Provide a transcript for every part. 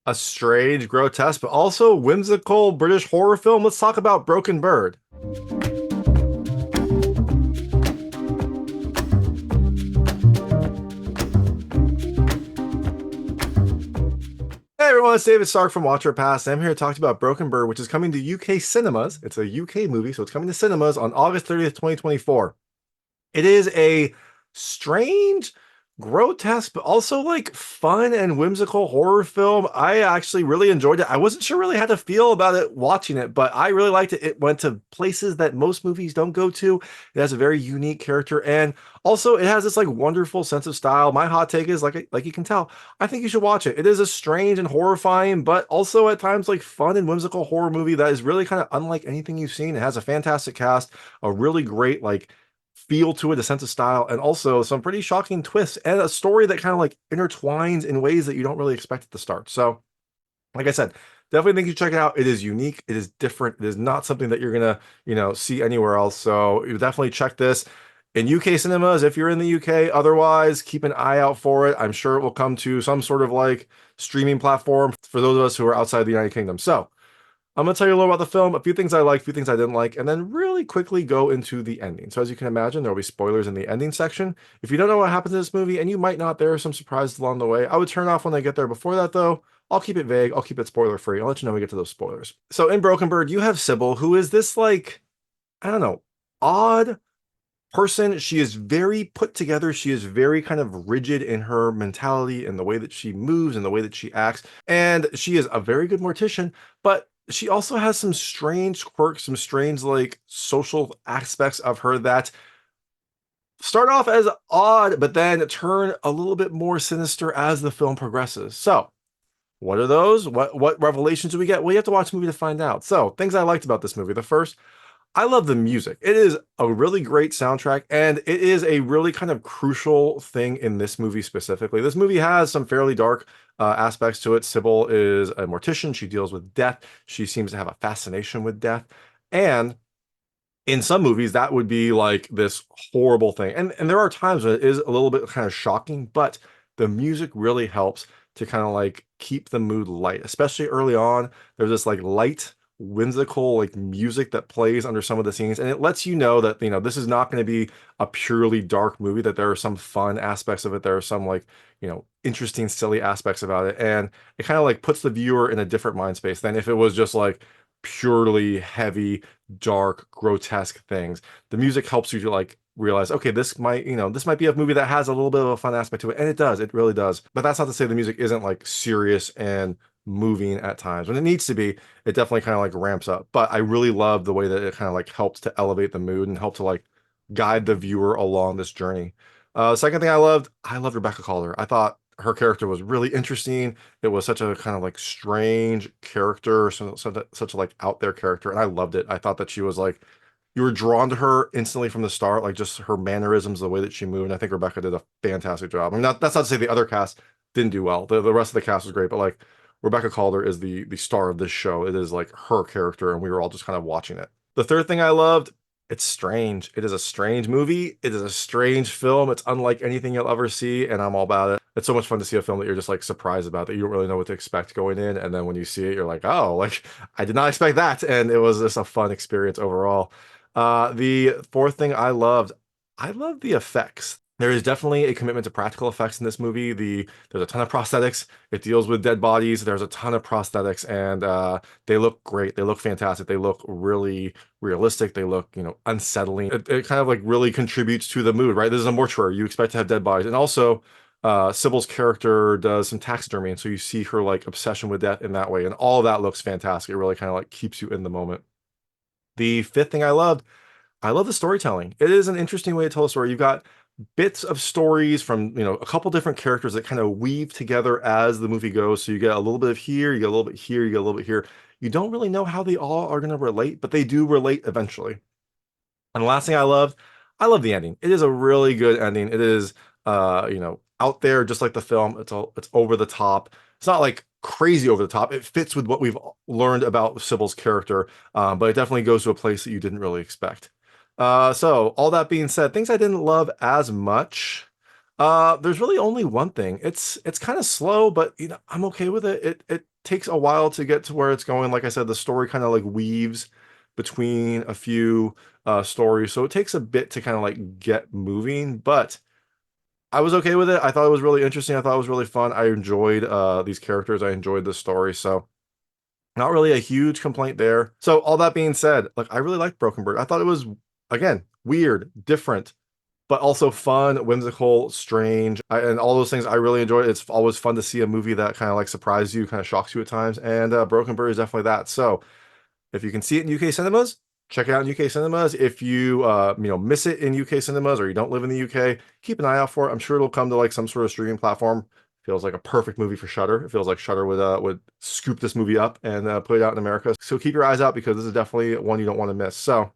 A strange, grotesque, but also whimsical British horror film. Let's talk about Broken Bird. Hey everyone, it's David Stark from Watcher Pass. I'm here to talk to you about Broken Bird, which is coming to UK cinemas. It's a UK movie, so it's coming to cinemas on August 30th, 2024. It is a strange, grotesque, but also like fun and whimsical horror film. I actually really enjoyed it. I wasn't sure really how to feel about it watching it, but I really liked it. It went to places that most movies don't go to. It has a very unique character, and also it has this like wonderful sense of style. My hot take is like you can tell, I think you should watch it. It is a strange and horrifying, but also at times like fun and whimsical horror movie that is really kind of unlike anything you've seen. It has a fantastic cast, a really great like feel to it, a sense of style, and also some pretty shocking twists and a story that kind of like intertwines in ways that you don't really expect at the start. So, like I said, definitely think you check it out. It is unique, it is different, it is not something that you're gonna, see anywhere else. So you definitely check this in UK cinemas if you're in the UK. Otherwise, keep an eye out for it. I'm sure it will come to some sort of like streaming platform for those of us who are outside the United Kingdom. So I'm going to tell you a little about the film, a few things I liked, a few things I didn't like, and then really quickly go into the ending. So as you can imagine, there will be spoilers in the ending section. If you don't know what happens in this movie, and you might not, there are some surprises along the way. I would turn off when I get there. Before that, though, I'll keep it vague. I'll keep it spoiler free. I'll let you know when we get to those spoilers. So in Broken Bird, you have Sybil, who is this like, I don't know, odd person. She is very put together. She is very kind of rigid in her mentality and the way that she moves and the way that she acts. And she is a very good mortician, but she also has some strange quirks, some strange like social aspects of her that start off as odd, but then turn a little bit more sinister as the film progresses. So, what are those? What revelations do we get? Well, you have to watch the movie to find out. So, things I liked about this movie. The first, I love the music. It is a really great soundtrack, and it is a really kind of crucial thing in this movie specifically. This movie has some fairly dark aspects to it. Sybil is a mortician. She deals with death. She seems to have a fascination with death. And in some movies, that would be like this horrible thing. And there are times when it is a little bit kind of shocking, but the music really helps to kind of like keep the mood light, especially early on. There's this like light whimsical like music that plays under some of the scenes, and it lets you know that this is not going to be a purely dark movie, that there are some fun aspects of it, there are some like interesting silly aspects about it, and it kind of like puts the viewer in a different mind space than if it was just like purely heavy, dark, grotesque things. The music helps you to like realize, okay, this might be a movie that has a little bit of a fun aspect to it, and it does, it really does. But that's not to say the music isn't like serious and moving at times. When it needs to be, it definitely kind of like ramps up. But I really love the way that it kind of like helps to elevate the mood and help to like guide the viewer along this journey. Second thing I loved Rebecca Calder. I thought her character was really interesting. It was such a kind of like strange character, such a like out there character, and I loved it. I thought that she was like, you were drawn to her instantly from the start, like just her mannerisms, the way that she moved. And I think Rebecca did a fantastic job. I mean, that's not to say the other cast didn't do well. The rest of the cast was great, but like Rebecca Calder is the star of this show. It is like her character, and we were all just kind of watching it. The third thing I loved, it's strange. It is a strange movie. It is a strange film. It's unlike anything you'll ever see, and I'm all about it. It's so much fun to see a film that you're just like surprised about, that you don't really know what to expect going in, and then when you see it, you're like, oh, like I did not expect that, and it was just a fun experience overall. The fourth thing I loved the effects. There is definitely a commitment to practical effects in this movie. There's a ton of prosthetics. It deals with dead bodies. There's a ton of prosthetics, and they look great. They look fantastic. They look really realistic. They look, unsettling. It kind of like really contributes to the mood, right? This is a mortuary. You expect to have dead bodies, and also Sybil's character does some taxidermy, and so you see her like obsession with death in that way, and all of that looks fantastic. It really kind of like keeps you in the moment. The fifth thing I love the storytelling. It is an interesting way to tell a story. You've got bits of stories from, a couple different characters that kind of weave together as the movie goes. So you get a little bit of here, you get a little bit here, you get a little bit here. You don't really know how they all are going to relate, but they do relate eventually. And the last thing I love the ending. It is a really good ending. It is, out there just like the film. It's over the top. It's not like crazy over the top. It fits with what we've learned about Sybil's character, but it definitely goes to a place that you didn't really expect. So all that being said, things I didn't love as much. There's really only one thing. It's kind of slow, but I'm okay with it. It takes a while to get to where it's going. Like I said, the story kind of like weaves between a few stories, so it takes a bit to kind of like get moving, but I was okay with it. I thought it was really interesting. I thought it was really fun. I enjoyed these characters. I enjoyed the story. So not really a huge complaint there. So all that being said, like I really liked Broken Bird. I thought it was again weird, different, but also fun, whimsical, strange, and all those things I really enjoyed. It's always fun to see a movie that kind of like surprises you, kind of shocks you at times, and Broken Bird is definitely that. So if you can see it in UK cinemas, check it out in UK cinemas. If you miss it in UK cinemas or you don't live in the UK, keep an eye out for it. I'm sure it'll come to like some sort of streaming platform. Feels like a perfect movie for Shudder. It feels like Shudder would scoop this movie up and put it out in America. So keep your eyes out because this is definitely one you don't want to miss. So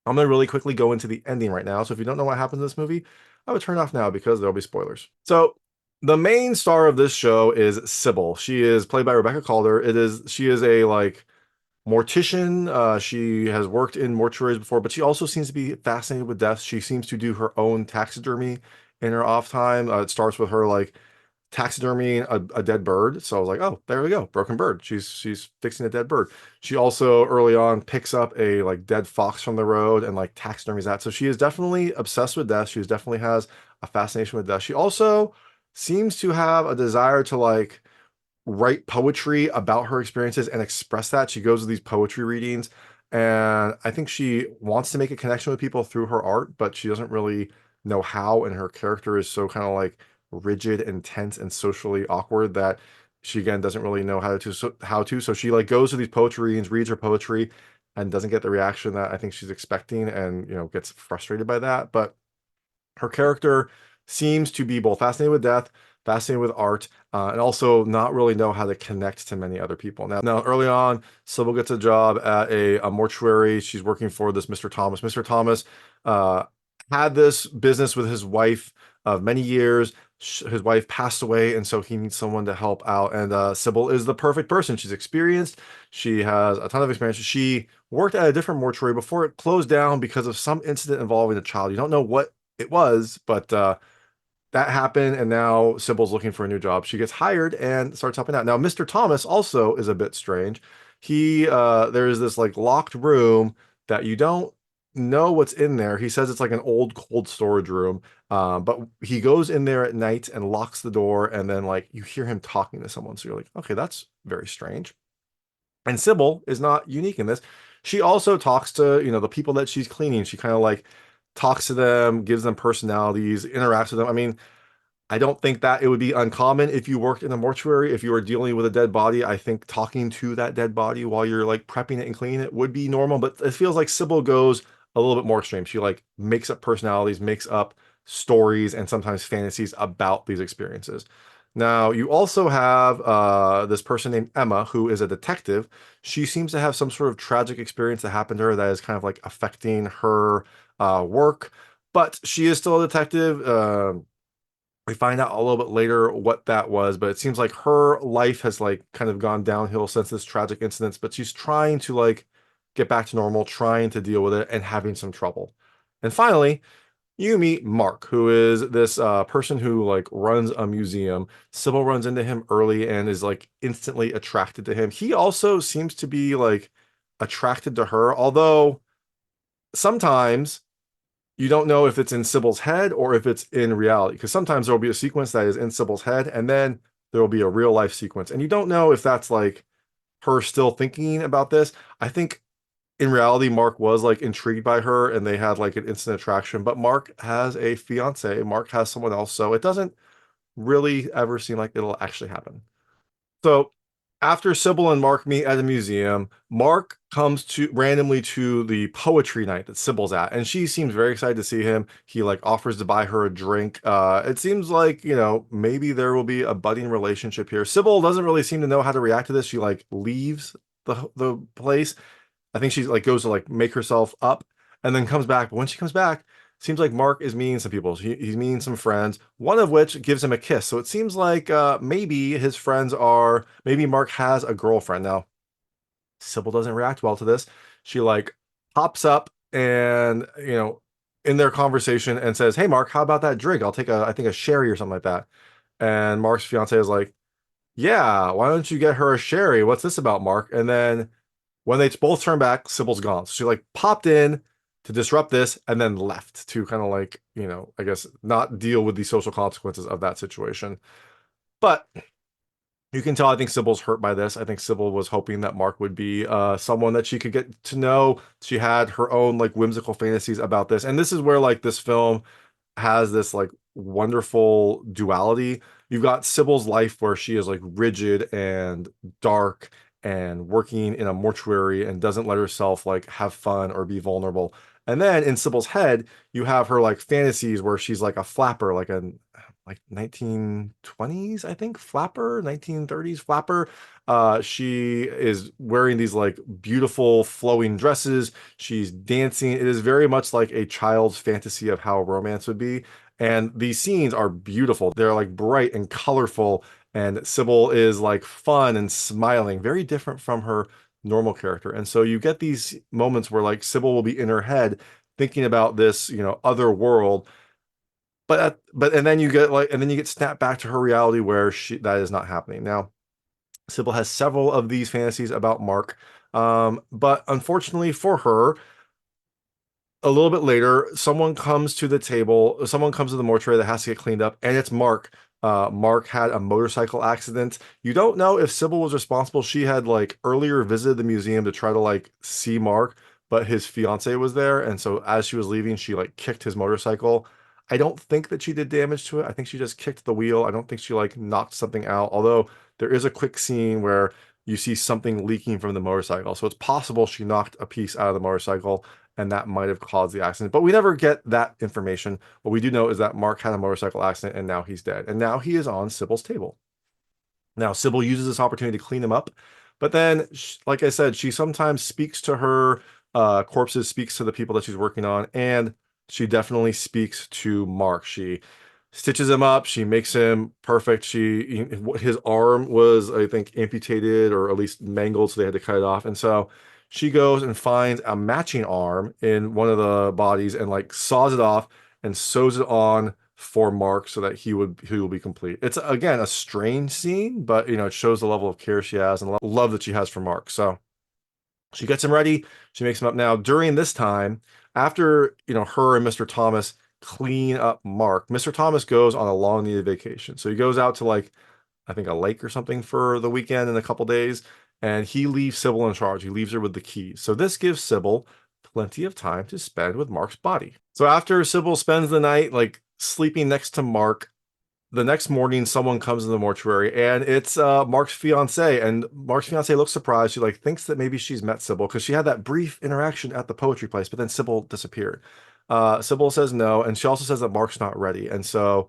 I'm gonna really quickly go into the ending right now. So if you don't know what happens in this movie, I would turn it off now because there'll be spoilers. So the main star of this show is Sybil. She is played by Rebecca Calder. She is a like mortician. She has worked in mortuaries before, but she also seems to be fascinated with death. She seems to do her own taxidermy in her off time. It starts with her like taxidermying a dead bird. So I was like, oh, there we go, Broken Bird. She's fixing a dead bird. She also early on picks up a like dead fox from the road and like taxidermies that. So she is definitely obsessed with death. She definitely has a fascination with death. She also seems to have a desire to like write poetry about her experiences and express that. She goes to these poetry readings, and I think she wants to make a connection with people through her art, but she doesn't really know how. And her character is so kind of like rigid and tense and socially awkward that she again doesn't really know how to. So she like goes to these poetry readings, reads her poetry, and doesn't get the reaction that I think she's expecting, and gets frustrated by that. But her character seems to be both fascinated with death, fascinated with art, and also not really know how to connect to many other people. Now early on, Sybil gets a job at a mortuary. She's working for this Mr. Thomas. Mr. Thomas uh, had this business with his wife of many years. His wife passed away, and so he needs someone to help out. And Sybil is the perfect person. She's experienced. She has a ton of experience. She worked at a different mortuary before it closed down because of some incident involving a child. You don't know what it was, but that happened, and now Sybil's looking for a new job. She gets hired and starts helping out. Now, Mr. Thomas also is a bit strange. There's this like locked room that you don't know what's in there. He says it's like an old cold storage room, but he goes in there at night and locks the door, and then like you hear him talking to someone. So you're like, okay, that's very strange. And Sybil is not unique in this. She also talks to, the people that she's cleaning. She kind of like talks to them, gives them personalities, interacts with them. I mean, I don't think that it would be uncommon if you worked in a mortuary, if you were dealing with a dead body. I think talking to that dead body while you're like prepping it and cleaning it would be normal, but it feels like Sybil goes a little bit more extreme. She like makes up personalities, makes up stories, and sometimes fantasies about these experiences. Now, you also have this person named Emma, who is a detective. She seems to have some sort of tragic experience that happened to her that is kind of like affecting her work, but she is still a detective. We find out a little bit later what that was, but it seems like her life has like kind of gone downhill since this tragic incident, but she's trying to like get back to normal, trying to deal with it and having some trouble. And finally, you meet Mark, who is this person who like runs a museum. Sybil runs into him early and is like instantly attracted to him. He also seems to be like attracted to her, although sometimes you don't know if it's in Sybil's head or if it's in reality, because sometimes there will be a sequence that is in Sybil's head and then there will be a real life sequence. And you don't know if that's like her still thinking about this. I think in reality, Mark was like intrigued by her and they had like an instant attraction, but Mark has a fiance, Mark has someone else. So it doesn't really ever seem like it'll actually happen. So after Sybil and Mark meet at a museum, Mark comes to randomly to the poetry night that Sybil's at, and she seems very excited to see him. He like offers to buy her a drink. It seems like, maybe there will be a budding relationship here. Sybil doesn't really seem to know how to react to this. She like leaves the place. I think she like goes to like make herself up and then comes back. But when she comes back, seems like Mark is meeting some people. He's meeting some friends, one of which gives him a kiss. So it seems like maybe his friends are, maybe Mark has a girlfriend. Now, Sybil doesn't react well to this. She like pops up and, in their conversation and says, "Hey, Mark, how about that drink? I'll take I think a sherry or something like that." And Mark's fiance is like, "Yeah, why don't you get her a sherry? What's this about, Mark?" And then when they both turn back, Sybil's gone. So she like popped in to disrupt this and then left to kind of like, I guess not deal with the social consequences of that situation. But you can tell I think Sybil's hurt by this. I think Sybil was hoping that Mark would be someone that she could get to know. She had her own like whimsical fantasies about this. And this is where like this film has this like wonderful duality. You've got Sybil's life where she is like rigid and dark and working in a mortuary and doesn't let herself like have fun or be vulnerable. And then in Sybil's head, you have her like fantasies where she's like a flapper, like a like 1920s, I think, flapper, 1930s flapper. She is wearing these like beautiful flowing dresses. She's dancing. It is very much like a child's fantasy of how romance would be. And these scenes are beautiful. They're like bright and colorful. And Sybil is like fun and smiling, very different from her normal character. And so you get these moments where like Sybil will be in her head thinking about this, other world, but and then you get snapped back to her reality where that is not happening. Now, Sybil has several of these fantasies about Mark, but unfortunately for her, a little bit later, someone comes to the mortuary that has to get cleaned up, and it's Mark. Mark had a motorcycle accident. You don't know if Sybil was responsible. She had like earlier visited the museum to try to like see Mark, but his fiance was there, and so as she was leaving, she like kicked his motorcycle. I don't think that she did damage to it. I think she just kicked the wheel. I don't think she like knocked something out. Although there is a quick scene where you see something leaking from the motorcycle, so it's possible she knocked a piece out of the motorcycle and that might have caused the accident. But we never get that information. What we do know is that Mark had a motorcycle accident and now he's dead. And now he is on Sybil's table. Now, Sybil uses this opportunity to clean him up. But then, like I said, she sometimes speaks to her corpses, speaks to the people that she's working on, and she definitely speaks to Mark. She stitches him up. She makes him perfect. His arm was, I think, amputated or at least mangled, so they had to cut it off. And so she goes and finds a matching arm in one of the bodies and like saws it off and sews it on for Mark so that he will be complete. It's again a strange scene, but it shows the level of care she has and love that she has for Mark. So she gets him ready. She makes him up. Now, during this time, after her and Mr. Thomas clean up Mark, Mr. Thomas goes on a long needed vacation. So he goes out to like I think a lake or something for the weekend in a couple days, and he leaves Sybil in charge. He leaves her with the keys. So this gives Sybil plenty of time to spend with Mark's body. So after Sybil spends the night like sleeping next to Mark, the next morning someone comes in the mortuary and it's Mark's fiance, and Mark's fiance looks surprised. She like thinks that maybe she's met Sybil because she had that brief interaction at the poetry place, but then Sybil disappeared. Sybil says no, and she also says that Mark's not ready, and so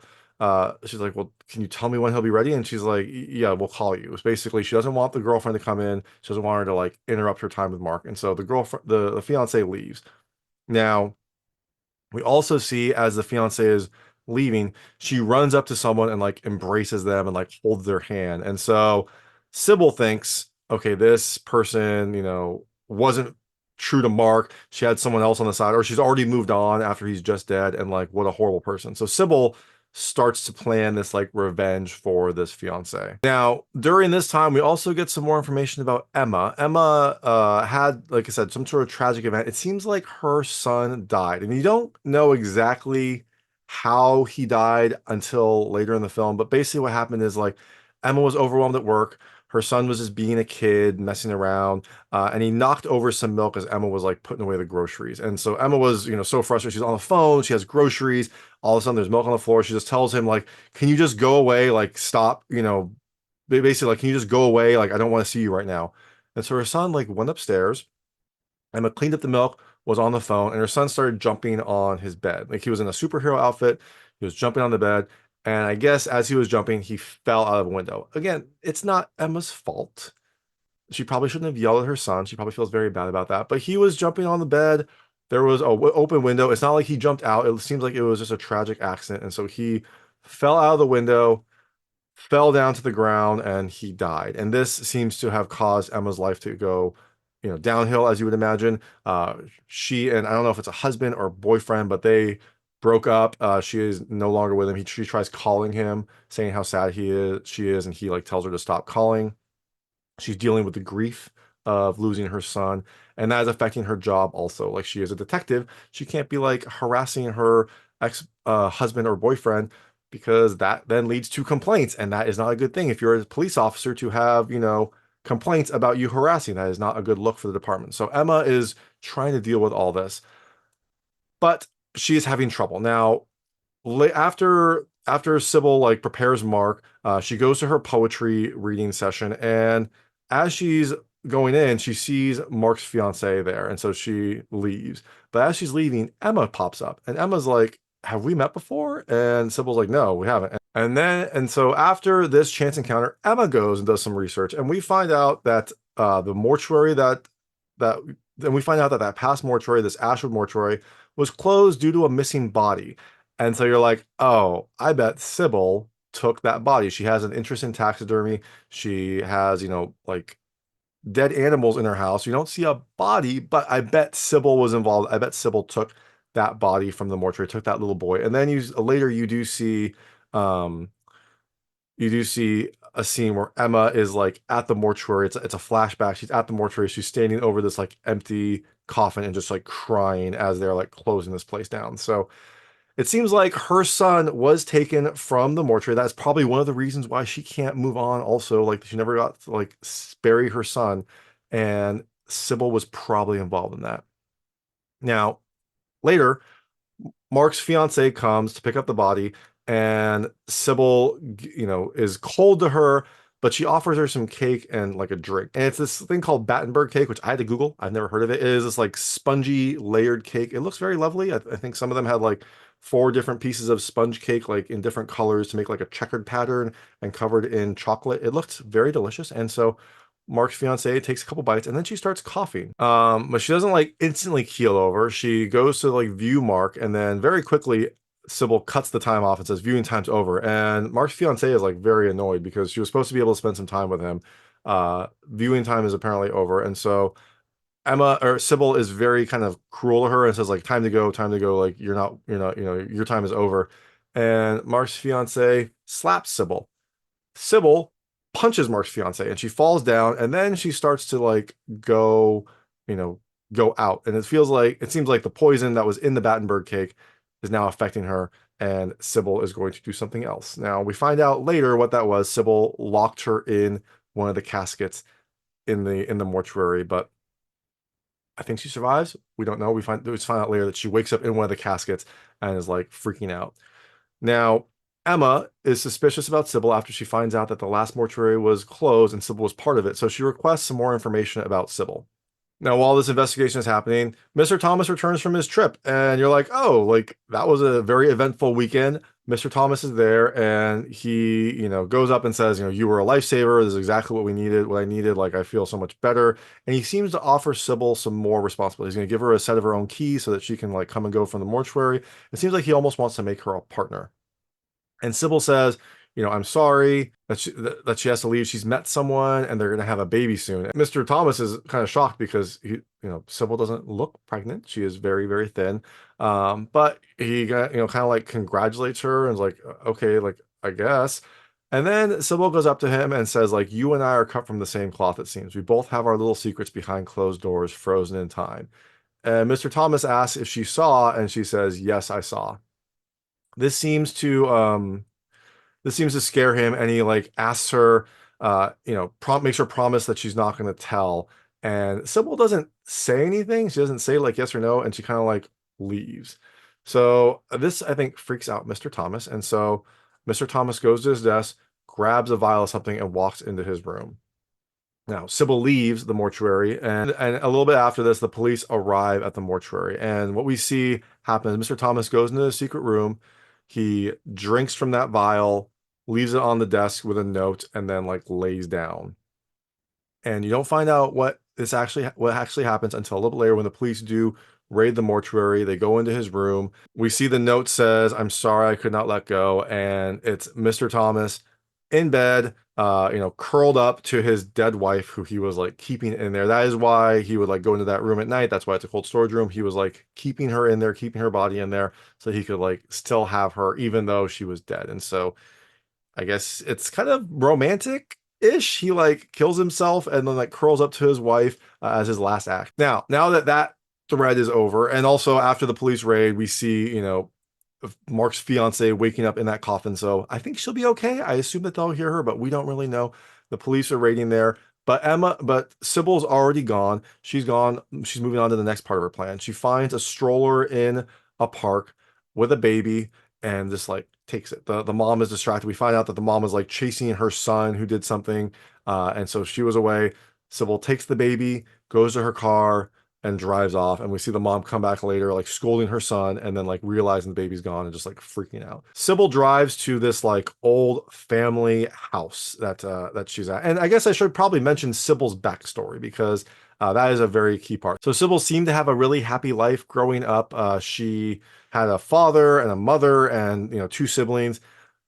she's like, well, can you tell me when he'll be ready? And she's like, yeah, we'll call you. It's basically she doesn't want the girlfriend to come in. She doesn't want her to like interrupt her time with Mark, and so the fiance leaves. Now we also see as the fiance is leaving, she runs up to someone and like embraces them and like holds their hand. And so Sybil thinks, okay, this person, wasn't true to Mark. She had someone else on the side, or she's already moved on after he's just dead. And like, what a horrible person. So Sybil starts to plan this like revenge for this fiance. Now, during this time, we also get some more information about Emma. Emma had, like I said, some sort of tragic event. It seems like her son died, and you don't know exactly how he died until later in the film. But basically, what happened is like Emma was overwhelmed at work. Her son was just being a kid, messing around, and he knocked over some milk as Emma was like putting away the groceries. And so Emma was, so frustrated. She's on the phone. She has groceries. All of a sudden, there's milk on the floor. She just tells him like, "Can you just go away? Like, stop. Basically, like, can you just go away? Like, I don't want to see you right now." And so her son like went upstairs. Emma cleaned up the milk, was on the phone, and her son started jumping on his bed. Like he was in a superhero outfit. He was jumping on the bed. And I guess as he was jumping, he fell out of a window. Again, it's not Emma's fault. She probably shouldn't have yelled at her son. She probably feels very bad about that. But he was jumping on the bed. There was a open window. It's not like he jumped out. It seems like it was just a tragic accident. And so he fell out of the window, fell down to the ground, and he died. And this seems to have caused Emma's life to go downhill, as you would imagine. She and I don't know if it's a husband or boyfriend, but they broke up. She is no longer with him. She tries calling him, saying how sad she is, and he like tells her to stop calling. She's dealing with the grief of losing her son, and that is affecting her job also. Like, she is a detective, she can't be like harassing her ex husband or boyfriend, because that then leads to complaints, and that is not a good thing. If you're a police officer, to have complaints about you harassing, that is not a good look for the department. So Emma is trying to deal with all this, but she is having trouble now. After Sybil like prepares Mark, she goes to her poetry reading session, and as she's going in, she sees Mark's fiance there, and so she leaves. But as she's leaving, Emma pops up, and Emma's like, "Have we met before?" And Sybil's like, "No, we haven't." And so after this chance encounter, Emma goes and does some research, and we find out that the mortuary that then we find out that that past mortuary, this Ashwood mortuary, was closed due to a missing body. And so you're like, oh, I bet Sybil took that body. She has an interest in taxidermy. She has, like dead animals in her house. You don't see a body, but I bet Sybil was involved. I bet Sybil took that body from the mortuary, took that little boy. And then later um, you do see a scene where Emma is like at the mortuary. It's a flashback. She's at the mortuary. She's standing over this like empty coffin and just like crying as they're like closing this place down. So it seems like her son was taken from the mortuary. That's probably one of the reasons why she can't move on. Also, like, she never got to like bury her son, and Sybil was probably involved in that. Now, later, Mark's fiance comes to pick up the body, and Sybil, is cold to her, but she offers her some cake and like a drink. And it's this thing called Battenberg cake, which I had to Google. I've never heard of it. It is this like spongy layered cake. It looks very lovely. I think some of them had like four different pieces of sponge cake, like in different colors to make like a checkered pattern and covered in chocolate. It looked very delicious. And so Mark's fiance takes a couple bites, and then she starts coughing. But she doesn't like instantly keel over. She goes to like view Mark, and then very quickly Sybil cuts the time off and says viewing time's over. And Mark's fiance is like very annoyed because she was supposed to be able to spend some time with him. Viewing time is apparently over, and so Emma or Sybil is very kind of cruel to her and says like time to go, time to go. Like, you're not, your time is over. And Mark's fiance slaps Sybil. Sybil punches Mark's fiance, and she falls down, and then she starts to like go, you know, go out. And it seems like the poison that was in the Battenberg cake is now affecting her, and Sybil is going to do something else. Now we find out later what that was. Sybil locked her in one of the caskets in the mortuary, but I think she survives. We don't know. We find out later that she wakes up in one of the caskets and is like freaking out. Now, Emma is suspicious about Sybil after she finds out that the last mortuary was closed and Sybil was part of it, so she requests some more information about Sybil. Now, while this investigation is happening, Mr. Thomas returns from his trip, and you're like, oh, like that was a very eventful weekend. Mr. Thomas is there, and he, goes up and says, you were a lifesaver. This is exactly what I needed. Like, I feel so much better. And he seems to offer Sybil some more responsibility. He's going to give her a set of her own keys so that she can like come and go from the mortuary. It seems like he almost wants to make her a partner. And Sybil says, I'm sorry that she has to leave. She's met someone and they're going to have a baby soon. And Mr. Thomas is kind of shocked because Sybil doesn't look pregnant. She is very, very thin. But he kind of like congratulates her and is like, okay, like, I guess. And then Sybil goes up to him and says, like, you and I are cut from the same cloth, it seems. We both have our little secrets behind closed doors, frozen in time. And Mr. Thomas asks if she saw, and she says, yes, I saw. This seems to scare him, and he like asks her, makes her promise that she's not going to tell. And Sybil doesn't say anything. She doesn't say like yes or no, and she kind of like leaves. So this, I think, freaks out Mr. Thomas, and so Mr. Thomas goes to his desk, grabs a vial of something, and walks into his room. Now, Sybil leaves the mortuary, and a little bit after this, the police arrive at the mortuary. And what we see happen is Mr. Thomas goes into the secret room. He drinks from that vial, leaves it on the desk with a note, and then like lays down. And you don't find out what actually happens until a little bit later when the police do raid the mortuary. They go into his room. We see the note says, "I'm sorry, I could not let go," and it's Mr. Thomas in bed, curled up to his dead wife, who he was like keeping in there. That is why he would like go into that room at night. That's why it's a cold storage room. He was like keeping her in there, keeping her body in there, so he could like still have her, even though she was dead. And so I guess it's kind of romantic-ish. He like kills himself and then like curls up to his wife as his last act. Now that that thread is over, and also after the police raid, we see, Mark's fiance waking up in that coffin. So I think she'll be okay. I assume that they'll hear her, but we don't really know. The police are raiding there. But Sybil's already gone. She's gone. She's moving on to the next part of her plan. She finds a stroller in a park with a baby and just like takes it. The mom is distracted. We find out that the mom was like chasing her son who did something. And so she was away. Sybil takes the baby, goes to her car, and drives off. And we see the mom come back later, like scolding her son, and then like realizing the baby's gone and just like freaking out. Sybil drives to this like old family house that she's at. And I guess I should probably mention Sybil's backstory because that is a very key part. So Sybil seemed to have a really happy life growing up. She had a father and a mother and two siblings.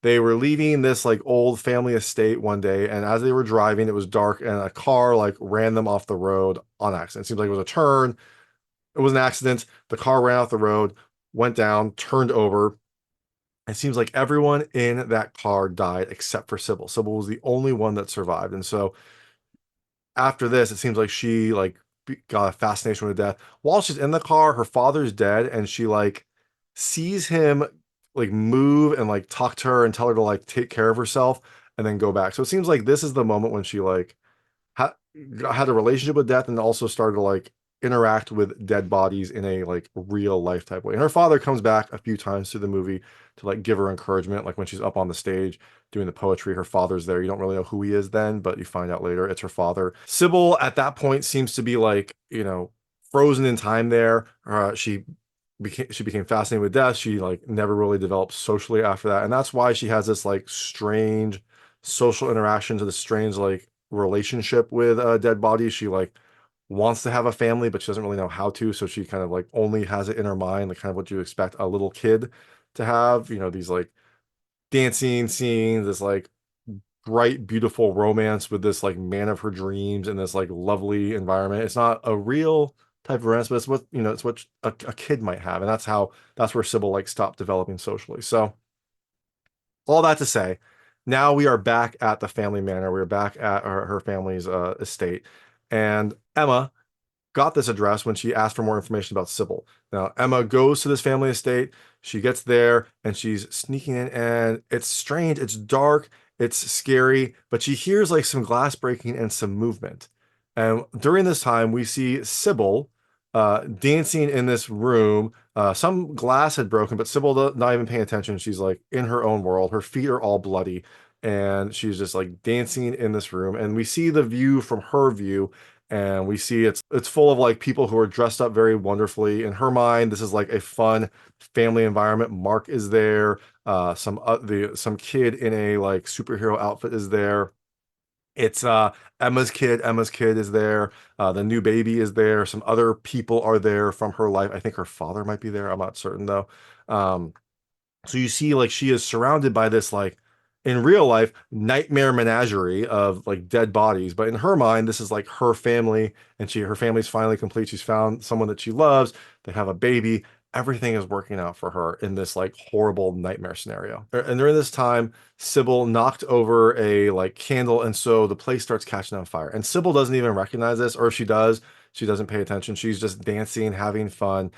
They were leaving this like old family estate one day, and as they were driving, it was dark, and a car like ran them off the road on accident. It seems like it was a turn. It was an accident. The car ran off the road, went down, turned over. It seems like everyone in that car died except for Sybil. Sybil was the only one that survived, and so after this, it seems like she like got a fascination with death. While she's in the car, her father's dead, and she like sees him like move and like talk to her and tell her to like take care of herself and then go back. So it seems like this is the moment when she like ha had a relationship with death and also started to like interact with dead bodies in a like real life type way. And her father comes back a few times through the movie to like give her encouragement, like when she's up on the stage doing the poetry, her father's there. You don't really know who he is then, but you find out later it's her father. Sybil at that point seems to be like, frozen in time there. She became fascinated with death. She like never really developed socially after that. And that's why she has this like strange social interaction to this strange like relationship with dead bodies. She like wants to have a family, but she doesn't really know how to. So she kind of like only has it in her mind, like kind of what you expect a little kid to have, these like dancing scenes, this like bright, beautiful romance with this like man of her dreams in this like lovely environment. It's not a real type of romance, but it's what, it's what a kid might have. And that's where Sybil like stopped developing socially. So all that to say, now we are back at the family manor. We're back at her family's estate. And Emma got this address when she asked for more information about Sybil. Now, Emma goes to this family estate. She gets there and she's sneaking in, and it's strange. It's dark. It's scary, but she hears like some glass breaking and some movement. And during this time, we see Sybil dancing in this room. Some glass had broken, but Sybil not even paying attention. She's like in her own world. Her feet are all bloody, and she's just like dancing in this room. And we see the view from her view, and we see it's full of like people who are dressed up very wonderfully. In her mind, this is like a fun family environment. Mark is there. Some kid in a like superhero outfit is there. It's Emma's kid. Emma's kid is there. The new baby is there. Some other people are there from her life. I think her father might be there. I'm not certain though. Um, so you see, like, she is surrounded by this, like, in real life, nightmare menagerie of like dead bodies. But in her mind, this is like her family, and her family's finally complete. She's found someone that she loves. They have a baby. Everything is working out for her in this like horrible nightmare scenario. And during this time, Sybil knocked over a like candle, and so the place starts catching on fire. And Sybil doesn't even recognize this, or if she does, she doesn't pay attention. She's just dancing, having fun.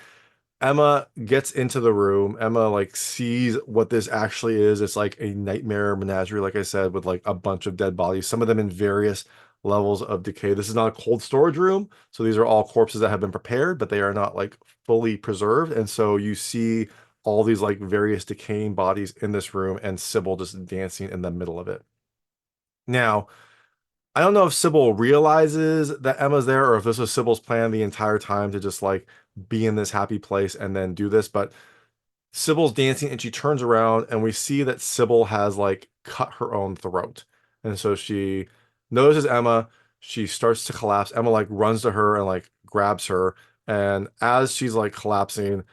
Emma gets into the room. Emma like sees what this actually is. It's like a nightmare menagerie, like I said, with like a bunch of dead bodies, some of them in various levels of decay. This is not a cold storage room, so these are all corpses that have been prepared, but they are not like fully preserved. And so you see all these like various decaying bodies in this room, and Sybil just dancing in the middle of it. Now, I don't know if Sybil realizes that Emma's there, or if this was Sybil's plan the entire time to just like be in this happy place and then do this, but Sybil's dancing and she turns around and we see that Sybil has like cut her own throat. And so she notices Emma, she starts to collapse. Emma like runs to her and like grabs her. And as she's like collapsing,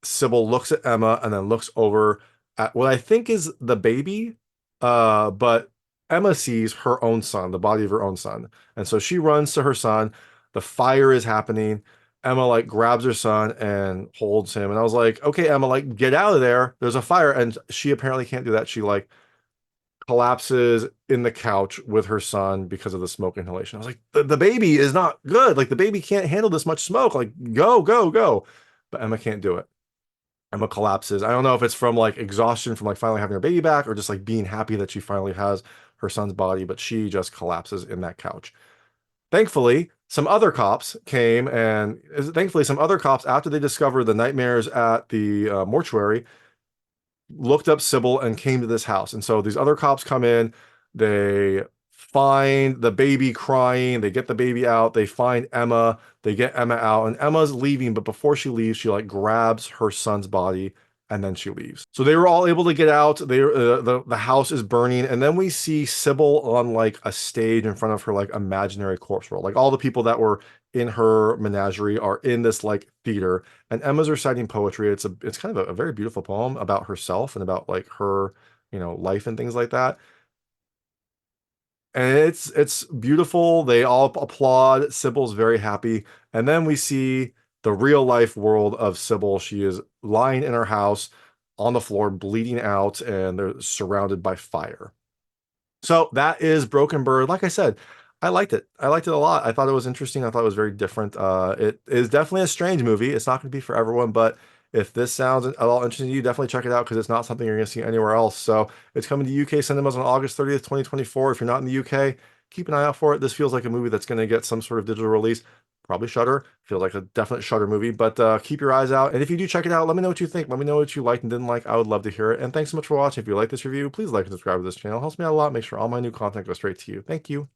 Sybil looks at Emma and then looks over at what I think is the baby. But Emma sees her own son, the body of her own son. And so she runs to her son. The fire is happening. Emma like grabs her son and holds him. And I was like, okay, Emma, like get out of there. There's a fire. And she apparently can't do that. She like collapses in the couch with her son because of the smoke inhalation. I was like, the baby is not good. Like the baby can't handle this much smoke. Like go, go, go. But Emma can't do it. Emma collapses. I don't know if it's from like exhaustion from like finally having her baby back or just like being happy that she finally has her son's body, but she just collapses in that couch. Thankfully, some other cops came and thankfully some other cops after they discovered the nightmares at the mortuary looked up Sybil and came to this house. And so these other cops come in, they find the baby crying, they get the baby out, they find Emma, they get Emma out, and Emma's leaving, but before she leaves, she like grabs her son's body and then she leaves. So they were all able to get out. The house is burning, and then we see Sybil on like a stage in front of her like imaginary corpse world. Like all the people that were in her menagerie are in this like theater, and Emma's reciting poetry. It's kind of a very beautiful poem about herself and about like her, life and things like that. And it's beautiful. They all applaud. Sybil's very happy. And then we see the real life world of Sybil. She is lying in her house on the floor, bleeding out, and they're surrounded by fire. So that is Broken Bird. Like I said, I liked it. I liked it a lot. I thought it was interesting. I thought it was very different. It is definitely a strange movie. It's not going to be for everyone, but if this sounds at all interesting to you, definitely check it out because it's not something you're going to see anywhere else. So it's coming to UK cinemas on August 30th, 2024. If you're not in the UK, keep an eye out for it. This feels like a movie that's going to get some sort of digital release. Probably Shudder. Feels like a definite Shudder movie, but keep your eyes out. And if you do check it out, let me know what you think. Let me know what you liked and didn't like. I would love to hear it. And thanks so much for watching. If you like this review, please like and subscribe to this channel. It helps me out a lot. Make sure all my new content goes straight to you. Thank you.